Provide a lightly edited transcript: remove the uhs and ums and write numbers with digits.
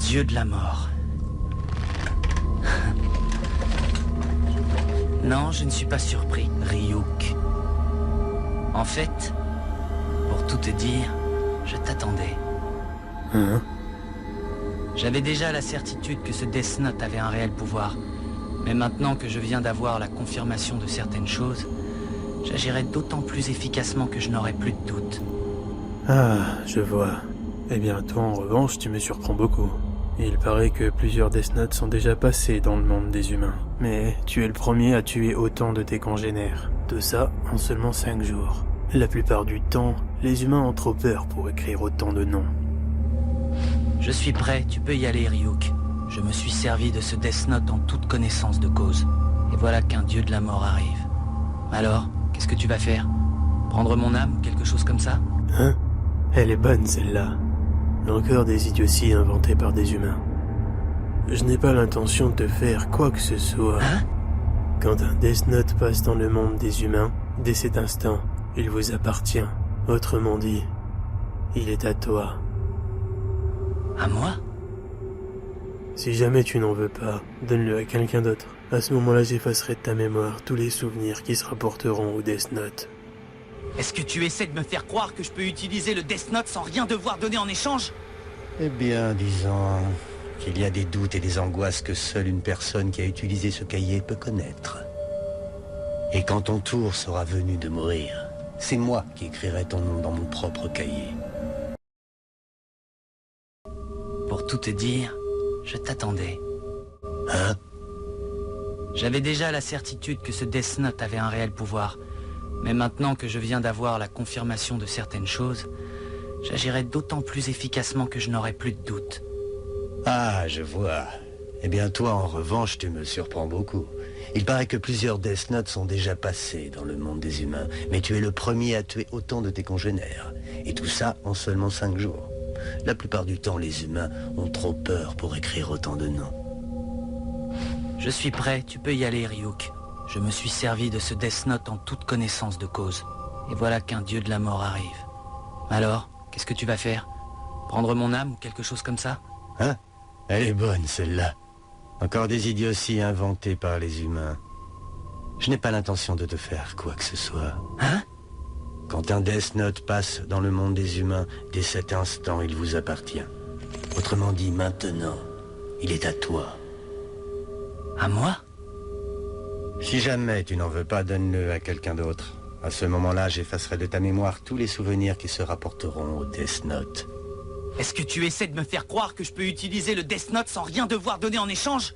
dieu de la mort. Non, je ne suis pas surpris, Ryuk. En fait, pour tout te dire, je t'attendais. Hein? J'avais déjà la certitude que ce Death Note avait un réel pouvoir. Mais maintenant que je viens d'avoir la confirmation de certaines choses, j'agirai d'autant plus efficacement que je n'aurai plus de doute. Ah, je vois. Eh bien, toi, en revanche, tu me surprends beaucoup. Il paraît que plusieurs Death Notes sont déjà passés dans le monde des humains. Mais tu es le premier à tuer autant de tes congénères. Tout ça en seulement 5 jours. La plupart du temps, les humains ont trop peur pour écrire autant de noms. Je suis prêt, tu peux y aller, Ryuk. Je me suis servi de ce Death Note en toute connaissance de cause. Et voilà qu'un dieu de la mort arrive. Alors, qu'est-ce que tu vas faire? Prendre mon âme ou quelque chose comme ça? Hein? Elle est bonne, celle-là. Encore des idioties inventées par des humains. Je n'ai pas l'intention de te faire quoi que ce soit. Hein? Quand un Death Note passe dans le monde des humains, dès cet instant, il vous appartient. Autrement dit, il est à toi. À moi? Si jamais tu n'en veux pas, donne-le à quelqu'un d'autre. À ce moment-là, j'effacerai de ta mémoire tous les souvenirs qui se rapporteront au Death Note. Est-ce que tu essaies de me faire croire que je peux utiliser le Death Note sans rien devoir donner en échange? Eh bien, disons qu'il y a des doutes et des angoisses que seule une personne qui a utilisé ce cahier peut connaître. Et quand ton tour sera venu de mourir, c'est moi qui écrirai ton nom dans mon propre cahier. Pour tout te dire, je t'attendais. Hein? J'avais déjà la certitude que ce Death Note avait un réel pouvoir. Mais maintenant que je viens d'avoir la confirmation de certaines choses, j'agirai d'autant plus efficacement que je n'aurai plus de doute. Ah, je vois. Eh bien, toi, en revanche, tu me surprends beaucoup. Il paraît que plusieurs Death Notes sont déjà passés dans le monde des humains, mais tu es le premier à tuer autant de tes congénères. Et tout ça en seulement 5 jours. La plupart du temps, les humains ont trop peur pour écrire autant de noms. Je suis prêt, tu peux y aller, Ryuk. Je me suis servi de ce Death Note en toute connaissance de cause. Et voilà qu'un dieu de la mort arrive. Alors, qu'est-ce que tu vas faire? Prendre mon âme ou quelque chose comme ça? Hein? Elle est bonne, celle-là. Encore des idioties inventées par les humains. Je n'ai pas l'intention de te faire quoi que ce soit. Hein? Quand un Death Note passe dans le monde des humains, dès cet instant, il vous appartient. Autrement dit, maintenant, il est à toi. À moi? Si jamais tu n'en veux pas, donne-le à quelqu'un d'autre. À ce moment-là, j'effacerai de ta mémoire tous les souvenirs qui se rapporteront au Death Note. Est-ce que tu essaies de me faire croire que je peux utiliser le Death Note sans rien devoir donner en échange?